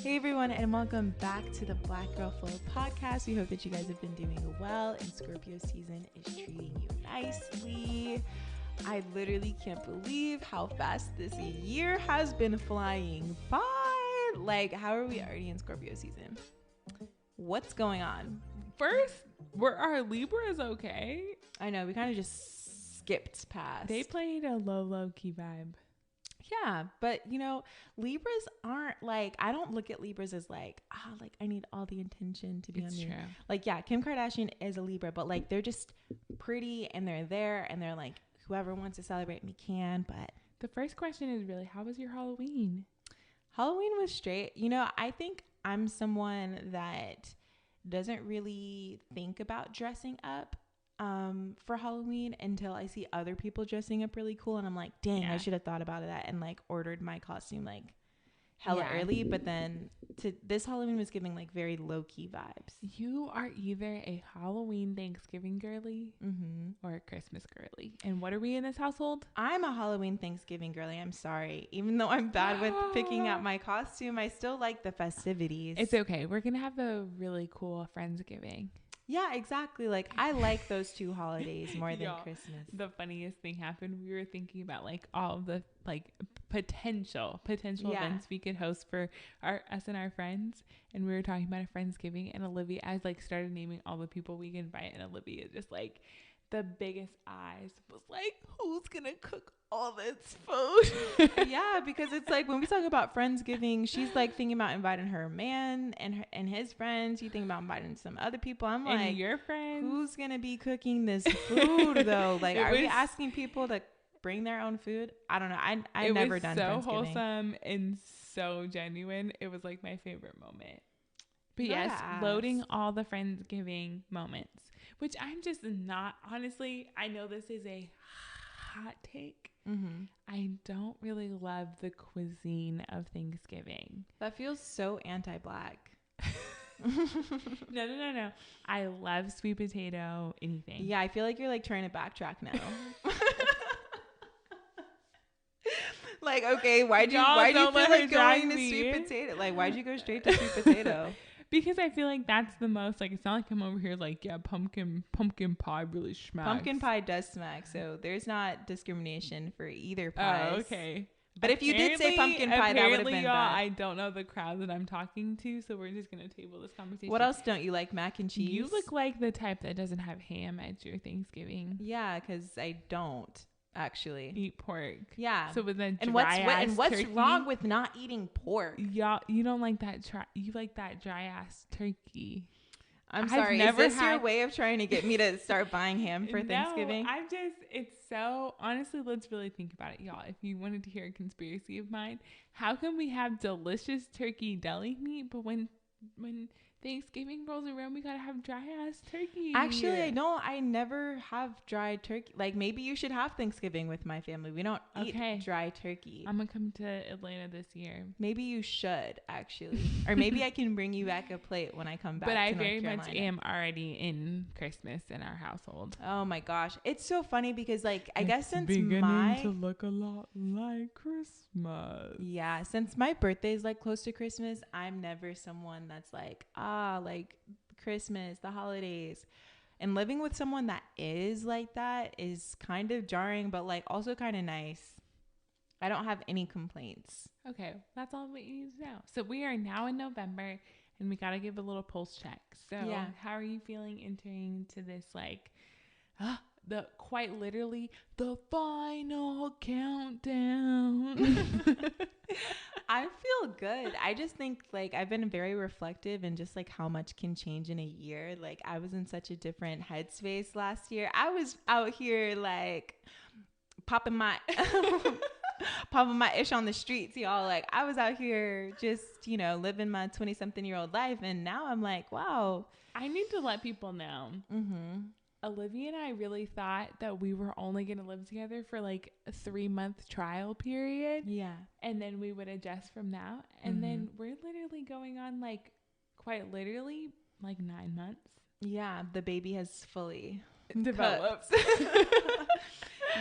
Hey everyone, and welcome back to the Black Girl Flow podcast. We hope that you guys have been doing well and Scorpio season is treating you nicely. I literally can't believe how fast this year has been flying by. Like, how are we already in Scorpio season? What's going on? First, were our Libras okay? I know, we kind of just skipped past. They played a low key vibe. Yeah, but you know, Libras aren't like, I don't look at Libras as like, like I need all the attention to be on you. True. Like, yeah, Kim Kardashian is a Libra, but like they're just pretty and they're there and they're like, whoever wants to celebrate me can. But The first question is really, how was your Halloween? Halloween was straight. You know, I think I'm someone that doesn't really think about dressing up for Halloween until I see other people dressing up really cool and I'm like, dang, I should have thought about that and like ordered my costume like hella early. But then this Halloween was giving like very low-key vibes. You are either a Halloween Thanksgiving girly or a Christmas girly. And what are we in this household? I'm a Halloween Thanksgiving girly. I'm sorry. Even though I'm bad with picking out my costume, I still like the festivities. It's okay. We're going to have a really cool Friendsgiving. Yeah, exactly. Like, I like those two holidays more than Christmas. The funniest thing happened. We were thinking about like all of the like potential events we could host for us and our friends. And we were talking about a Friendsgiving, and Olivia, I like started naming all the people we can invite, and Olivia just like the biggest eyes was like, who's gonna cook all this food? Yeah, because it's like when we talk about Friendsgiving, she's like thinking about inviting her man and his friends. You think about inviting some other people. I'm and like, your friends, who's gonna be cooking this food though? Like, are we asking people to bring their own food? I don't know. I never done Friendsgiving. It was so wholesome and so genuine. It was like my favorite moment. But yes, loading all the Friendsgiving moments, which I'm just not, honestly, I know this is a hot take. I don't really love the cuisine of Thanksgiving. That feels so anti-Black. No. I love sweet potato, anything. Yeah, I feel like you're like trying to backtrack now. Like, okay, why'd you feel like going to sweet potato? Like, why'd you go straight to sweet potato? Because I feel like that's the most, like, it's not like I'm over here like, yeah, pumpkin pie really smacks. Pumpkin pie does smack, so there's not discrimination for either pies. Oh, okay. But if you did say pumpkin pie, that would have been bad. I don't know the crowd that I'm talking to, so we're just going to table this conversation. What else don't you like? Mac and cheese? You look like the type that doesn't have ham at your Thanksgiving. Yeah, because I don't actually eat pork. Yeah. So with then and what's wrong with not eating pork? Y'all, you don't like that. You like that dry ass turkey. I'm sorry. Is this your way of trying to get me to start buying ham for Thanksgiving? It's so, honestly, let's really think about it, y'all. If you wanted to hear a conspiracy of mine, how can we have delicious turkey deli meat, but when Thanksgiving rolls around, we gotta have dry ass turkey? Actually, I never have dry turkey. Like, maybe you should have Thanksgiving with my family. We don't eat dry turkey. I'm gonna come to Atlanta this year. Maybe you should, actually. Or maybe I can bring you back a plate when I come back. But I very much am already in Christmas in our household. Oh my gosh. It's so funny because, like, I guess since beginning to look a lot like Christmas. Yeah, since my birthday is like close to Christmas, I'm never someone that's like, like Christmas, the holidays. And living with someone that is like that is kind of jarring, but like also kind of nice. I don't have any complaints. Okay, that's all we need to know. So we are now in November, and we got to give a little pulse check. So how are you feeling entering to this, like, quite literally the final countdown? I feel good. I just think, like, I've been very reflective and just like how much can change in a year. Like, I was in such a different headspace last year. I was out here like popping my ish on the streets, y'all. Like, I was out here just, living my 20-something-year-old life, and now I'm like, wow. I need to let people know. Olivia and I really thought that we were only going to live together for like a 3-month trial period. Yeah. And then we would adjust from now. And then we're literally going on like, quite literally, like 9 months. Yeah. The baby has fully develops.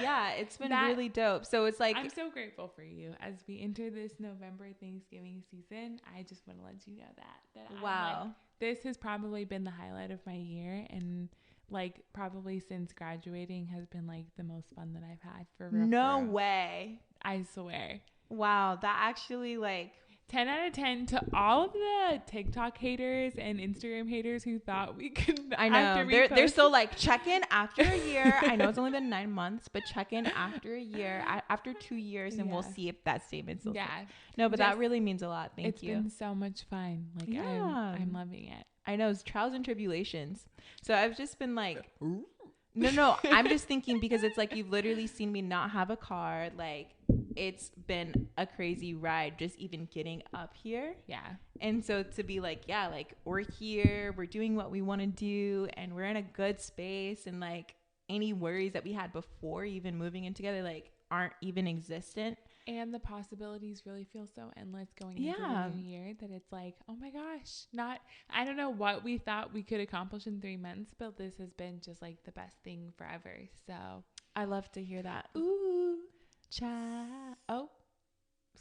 Yeah, it's been really dope. So it's like, I'm so grateful for you as we enter this November Thanksgiving season. I just want to let you know that wow, I'm like, this has probably been the highlight of my year, and like probably since graduating has been like the most fun that I've had for real. No way. I swear. Wow, that actually like 10 out of 10 to all of the TikTok haters and Instagram haters who thought we could. I know they're still like, check in after a year. I know it's only been 9 months, but check in after a year, after 2 years, and we'll see if that statement's still true. No, but that really means a lot. Thank you. It's been so much fun. Like, I'm loving it. I know, it's trials and tribulations. So I've just been like, no, I'm just thinking, because it's like, you've literally seen me not have a car. Like, it's been a crazy ride just even getting up here. Yeah. And so to be like, yeah, like, we're here, we're doing what we want to do, and we're in a good space, and like any worries that we had before even moving in together like aren't even existent. And the possibilities really feel so endless going into the new year that it's like, oh my gosh, I don't know what we thought we could accomplish in 3 months, but this has been just like the best thing forever. So I love to hear that. Ooh, child. Oh,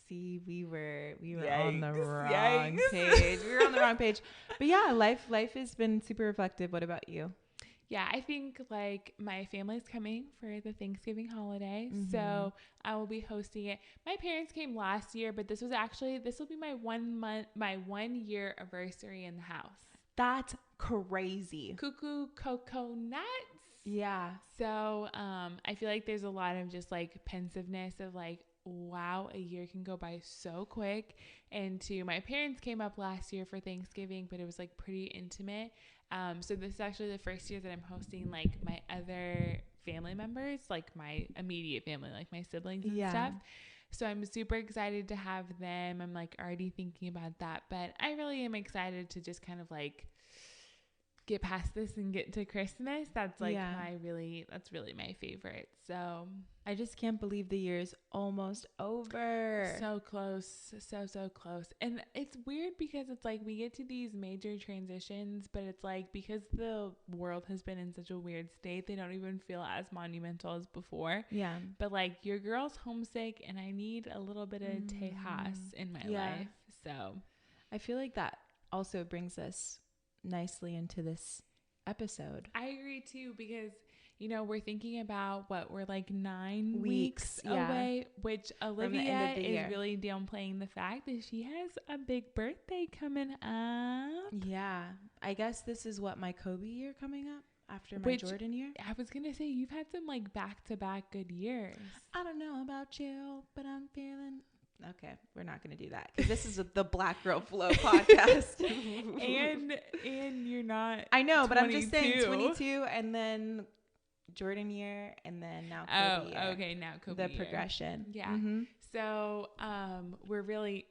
see, we were on the wrong page. We were on the wrong page. But yeah, life has been super reflective. What about you? Yeah, I think like my family's coming for the Thanksgiving holiday, so I will be hosting it. My parents came last year, but this will be my 1 year anniversary in the house. That's crazy. Cuckoo cocoa nuts. Yeah. So I feel like there's a lot of just like pensiveness of like, wow, a year can go by so quick. And my parents came up last year for Thanksgiving, but it was like pretty intimate. So this is actually the first year that I'm hosting like my other family members, like my immediate family, like my siblings and stuff. So I'm super excited to have them. I'm like already thinking about that, but I really am excited to just kind of like get past this and get to Christmas. That's like that's really my favorite. So I just can't believe the year is almost over. So close. So close. And it's weird because it's like we get to these major transitions, but it's like because the world has been in such a weird state, they don't even feel as monumental as before. Yeah. But like your girl's homesick and I need a little bit of Tejas in my life. So I feel like that also brings us nicely into this episode. I agree too, because we're thinking about we're like 9 weeks away, which Olivia is really downplaying the fact that she has a big birthday coming up. Yeah. I guess this is what, my Kobe year coming up after my Jordan year? I was going to say, you've had some like back-to-back good years. I don't know about you, but I'm feeling... Okay, we're not going to do that because this is the Black Girl Flow podcast. and you're not. I know, 22. But I'm just saying 22 and then Jordan year and then now Kobe year. Okay, now Kobe the year. Progression. Yeah. So we're really,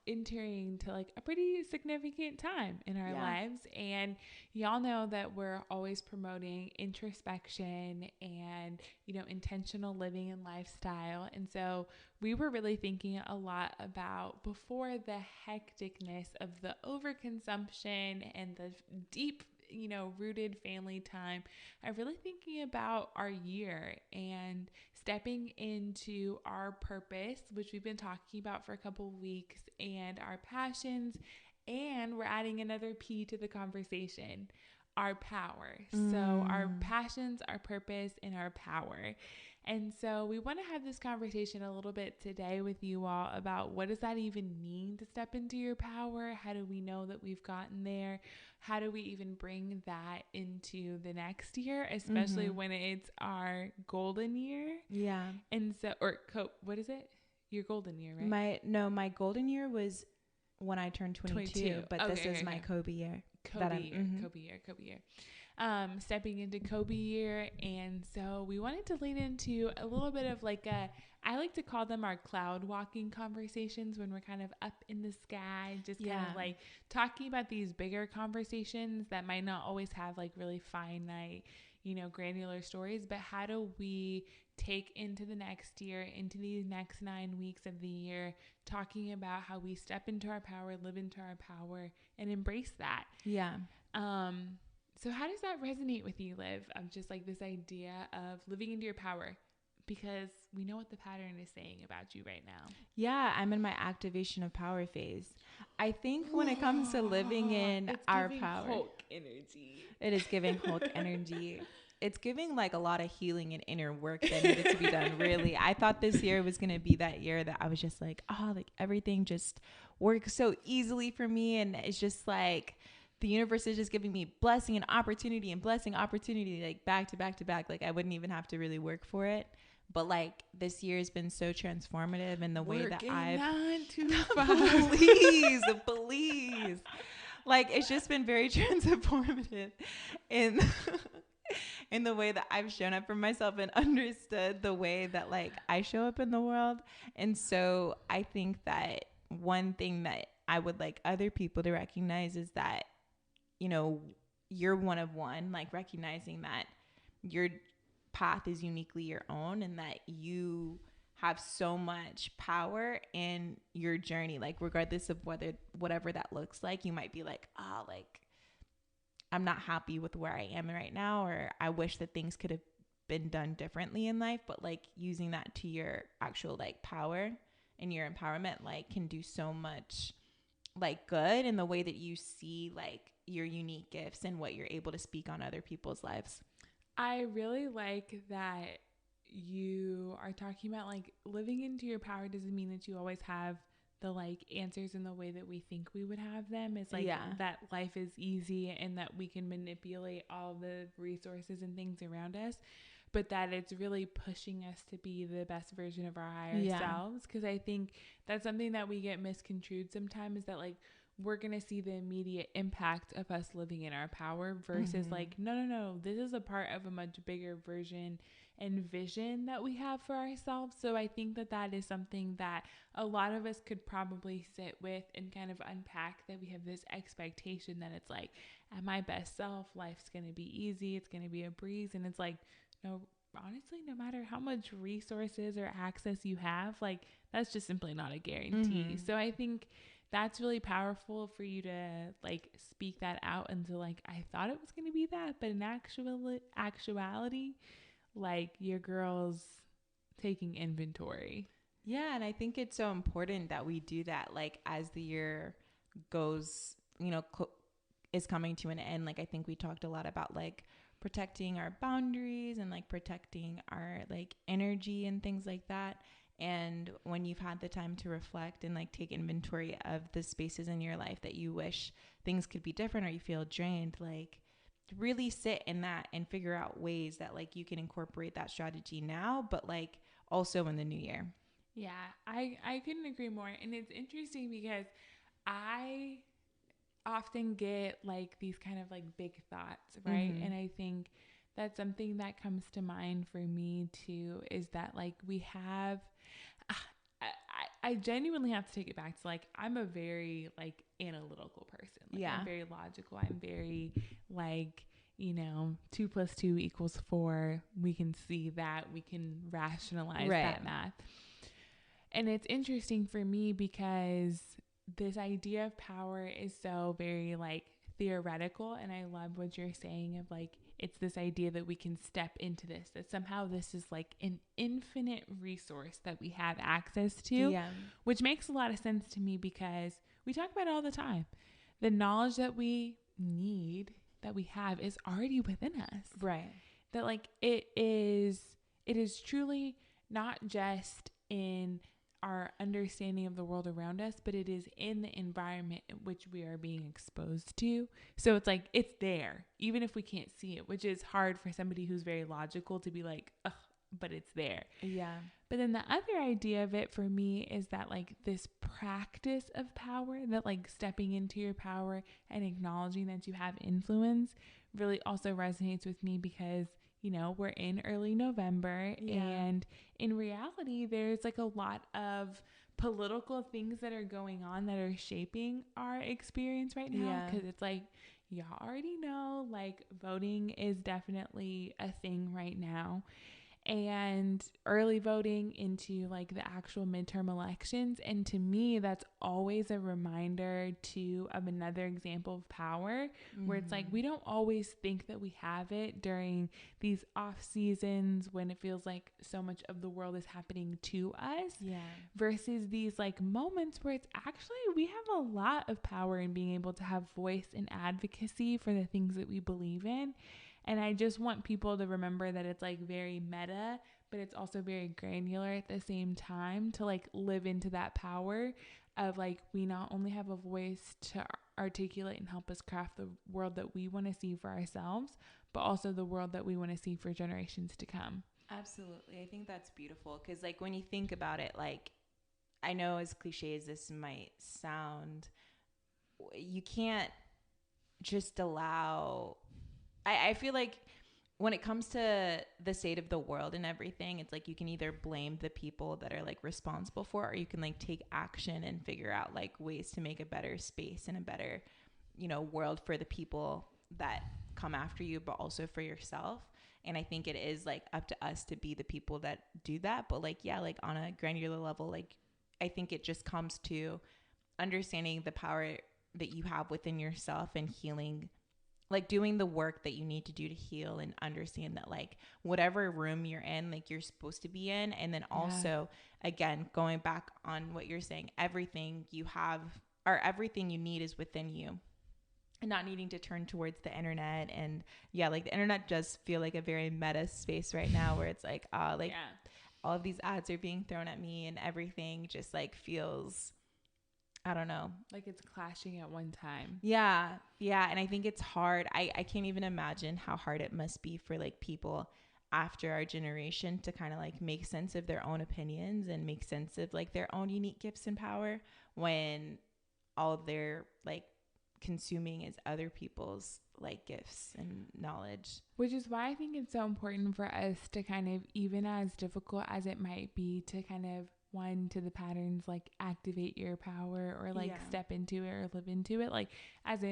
entering to like a pretty significant time in our lives. And y'all know that we're always promoting introspection and, intentional living and lifestyle. And so we were really thinking a lot about, before the hecticness of the overconsumption and the deep, rooted family time, I'm really thinking about our year and stepping into our purpose, which we've been talking about for a couple of weeks, and our passions, and we're adding another P to the conversation, our power. So our passions, our purpose, and our power. And so we want to have this conversation a little bit today with you all about, what does that even mean to step into your power? How do we know that we've gotten there? How do we even bring that into the next year, especially when it's our golden year? Yeah. And so, what is it? Your golden year, right? My golden year was when I turned 22, but this is my Kobe year. Kobe year. Stepping into Kobe year. And so we wanted to lean into a little bit of like I like to call them our cloud walking conversations, when we're kind of up in the sky, just kind of like talking about these bigger conversations that might not always have like really finite, granular stories, but how do we take into the next year, into these next 9 weeks of the year, talking about how we step into our power, live into our power, and embrace that. Yeah. So how does that resonate with you, Liv? Of just like this idea of living into your power? Because we know what the pattern is saying about you right now. Yeah, I'm in my activation of power phase. I think when it comes to living in It's our giving power, Hulk energy. it is giving Hulk energy. It's giving like a lot of healing and inner work that needed to be done, really. I thought this year was going to be that year that I was just like, oh, like everything just works so easily for me. And it's just like the universe is just giving me blessing and blessing opportunity, like back to back to back. Like I wouldn't even have to really work for it. But like this year has been so transformative in the way that I've 9 to 5. please. Like it's just been very transformative in in the way that I've shown up for myself and understood the way that like I show up in the world. And so I think that one thing that I would like other people to recognize is that, you know, you're one of one, like recognizing that your path is uniquely your own and that you have so much power in your journey, like regardless of whether whatever that looks like. You might be like, oh, like I'm not happy with where I am right now, or I wish that things could have been done differently in life. But like using that to your actual like power and your empowerment, like can do so much like good in the way that you see like your unique gifts and what you're able to speak on other people's lives. I really like that you are talking about like living into your power doesn't mean that you always have the like answers in the way that we think we would have them. It's like that life is easy and that we can manipulate all the resources and things around us, but that it's really pushing us to be the best version of our higher selves. Because I think that's something that we get misconstrued sometimes, is that like we're going to see the immediate impact of us living in our power versus like, no, this is a part of a much bigger version and vision that we have for ourselves. So I think that that is something that a lot of us could probably sit with and kind of unpack, that we have this expectation that it's like, at my best self, life's going to be easy, it's going to be a breeze. And it's like, no, honestly, no matter how much resources or access you have, like that's just simply not a guarantee. So I think that's really powerful for you to like speak that out into like, I thought it was going to be that, but in actuality, like your girl's taking inventory. Yeah, and I think it's so important that we do that like as the year goes, you know, is coming to an end. Like I think we talked a lot about like protecting our boundaries and like protecting our like energy and things like that. And when you've had the time to reflect and like take inventory of the spaces in your life that you wish things could be different or you feel drained, like really sit in that and figure out ways that like you can incorporate that strategy now, but like also in the new year. Yeah, I couldn't agree more. And it's interesting because I often get like these kind of like big thoughts, right? And I think that's something that comes to mind for me too, is that like we have, I genuinely have to take it back to like, I'm a very like analytical person. Like, I'm very logical. I'm very like, 2 + 2 = 4. We can see that. We can rationalize that math. And it's interesting for me because this idea of power is so very like theoretical. And I love what you're saying of like, it's this idea that we can step into this, that somehow this is like an infinite resource that we have access to, which makes a lot of sense to me because we talk about it all the time. The knowledge that we need, that we have, is already within us. Right. That like it is truly not just in our understanding of the world around us, but it is in the environment in which we are being exposed to. So it's like, it's there, even if we can't see it, which is hard for somebody who's very logical to be like, ugh, but it's there. Yeah. But then the other idea of it for me is that like this practice of power, that like stepping into your power and acknowledging that you have influence, really also resonates with me because we're in early November, and in reality, there's like a lot of political things that are going on that are shaping our experience right now. Because it's like, y'all already know, like voting is definitely a thing right now. and early voting into like the actual midterm elections. And to me, that's always a reminder too of another example of power, where it's like we don't always think that we have it during these off seasons when it feels like so much of the world is happening to us, versus these like moments where it's actually we have a lot of power in being able to have voice and advocacy for the things that we believe in. And I just want people to remember that it's like very meta, but it's also very granular at the same time, to like live into that power of like we not only have a voice to articulate and help us craft the world that we want to see for ourselves, but also the world that we want to see for generations to come. Absolutely. I think that's beautiful because, like, when you think about it, like, I know as cliche as this might sound, you can't just allow. I feel like when it comes to the state of the world and everything, it's like you can either blame the people that are like responsible for it, or you can like take action and figure out like ways to make a better space and a better, world for the people that come after you, but also for yourself. And I think it is like up to us to be the people that do that. But like, yeah, like on a granular level, like I think it just comes to understanding the power that you have within yourself and healing, like doing the work that you need to do to heal and understand that like whatever room you're in, like you're supposed to be in. And then also, again, going back on what you're saying, everything you have or everything you need is within you, and not needing to turn towards the internet. And yeah, like the internet does feel like a very meta space right now where it's like all of these ads are being thrown at me and everything just like feels, I don't know, like it's clashing at one time. Yeah. And I think it's hard. I can't even imagine how hard it must be for like people after our generation to kind of like make sense of their own opinions and make sense of like their own unique gifts and power when all they're like consuming is other people's like gifts and knowledge. Which is why I think it's so important for us to kind of, even as difficult as it might be, to kind of one to the patterns, like activate your power or like step into it or live into it. Like as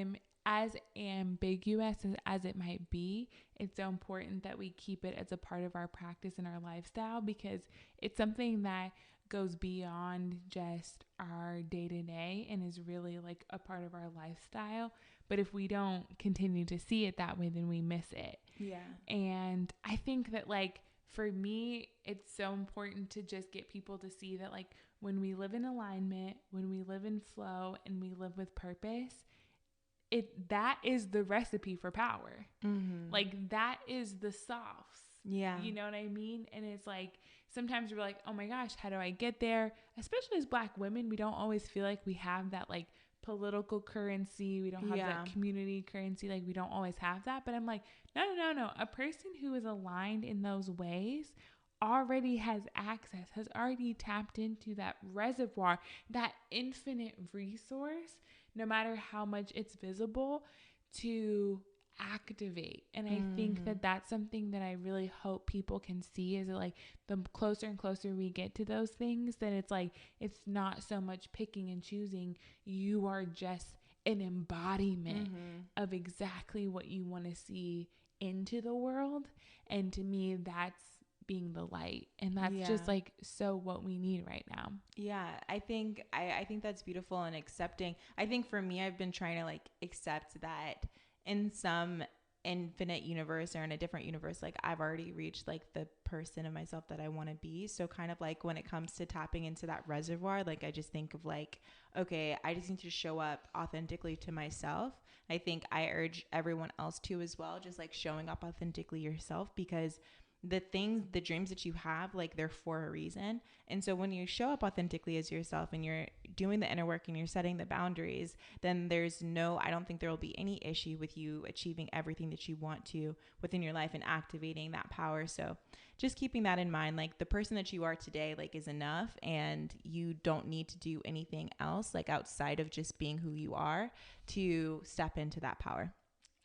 ambiguous as it might be, it's so important that we keep it as a part of our practice and our lifestyle, because it's something that goes beyond just our day to day and is really like a part of our lifestyle. But if we don't continue to see it that way, then we miss it. Yeah. And I think that like for me, it's so important to just get people to see that like when we live in alignment, when we live in flow and we live with purpose, that is the recipe for power. Like that is the sauce. Yeah. You know what I mean? And it's like sometimes we're like, oh my gosh, how do I get there? Especially as Black women, we don't always feel like we have that like political currency. We don't have that community currency. Like we don't always have that. But I'm like, no. A person who is aligned in those ways already has access, has already tapped into that reservoir, that infinite resource, no matter how much it's visible, to activate. And I think that that's something that I really hope people can see, is that like the closer and closer we get to those things, that it's like it's not so much picking and choosing. You are just an embodiment of exactly what you want to see into the world. And to me, that's being the light, and that's just like so what we need right now. I think that's beautiful. And accepting, I think for me, I've been trying to like accept that in some infinite universe or in a different universe, like I've already reached like the person of myself that I want to be. So kind of like when it comes to tapping into that reservoir, like I just think of like, okay, I just need to show up authentically to myself. I think I urge everyone else to as well, just like showing up authentically yourself, because the dreams that you have, like they're for a reason. And so when you show up authentically as yourself and you're doing the inner work and you're setting the boundaries, then I don't think there will be any issue with you achieving everything that you want to within your life and activating that power. So just keeping that in mind, like the person that you are today, like is enough, and you don't need to do anything else like outside of just being who you are to step into that power.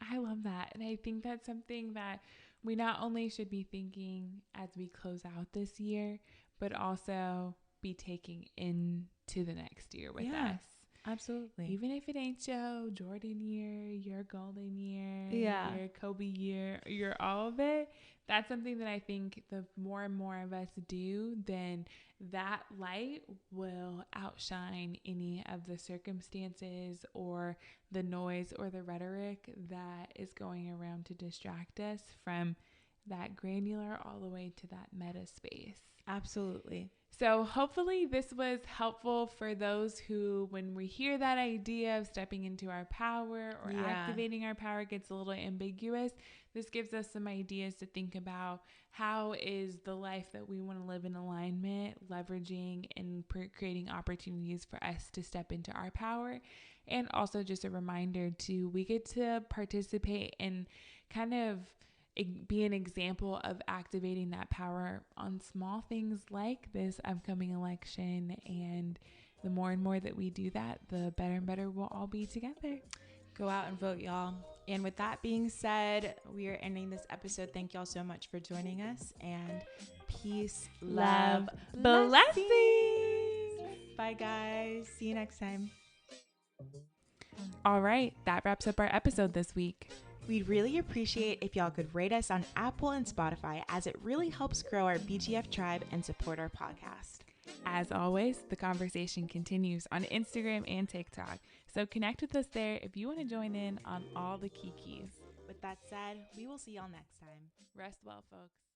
I love that. And I think that's something that we not only should be thinking as we close out this year, but also be taking into the next year with us. Absolutely. Even if it ain't your Jordan year, your golden year, Yeah. your Kobe year, your all of it, that's something that I think the more and more of us do, then that light will outshine any of the circumstances or the noise or the rhetoric that is going around to distract us from that granular all the way to that meta space. Absolutely. So hopefully this was helpful for those who, when we hear that idea of stepping into our power or activating our power gets a little ambiguous, this gives us some ideas to think about. How is the life that we want to live in alignment, leveraging and creating opportunities for us to step into our power? And also just a reminder we get to participate and kind of be an example of activating that power on small things like this upcoming election. And the more and more that we do that, the better and better we'll all be together. Go out and vote, y'all. And with that being said, we are ending this episode. Thank y'all so much for joining us, and peace, love, blessings. Bye, guys. See you next time. All right, that wraps up our episode this week. We'd really appreciate if y'all could rate us on Apple and Spotify, as it really helps grow our BGF tribe and support our podcast. As always, the conversation continues on Instagram and TikTok, so connect with us there if you want to join in on all the keys. With that said, we will see y'all next time. Rest well, folks.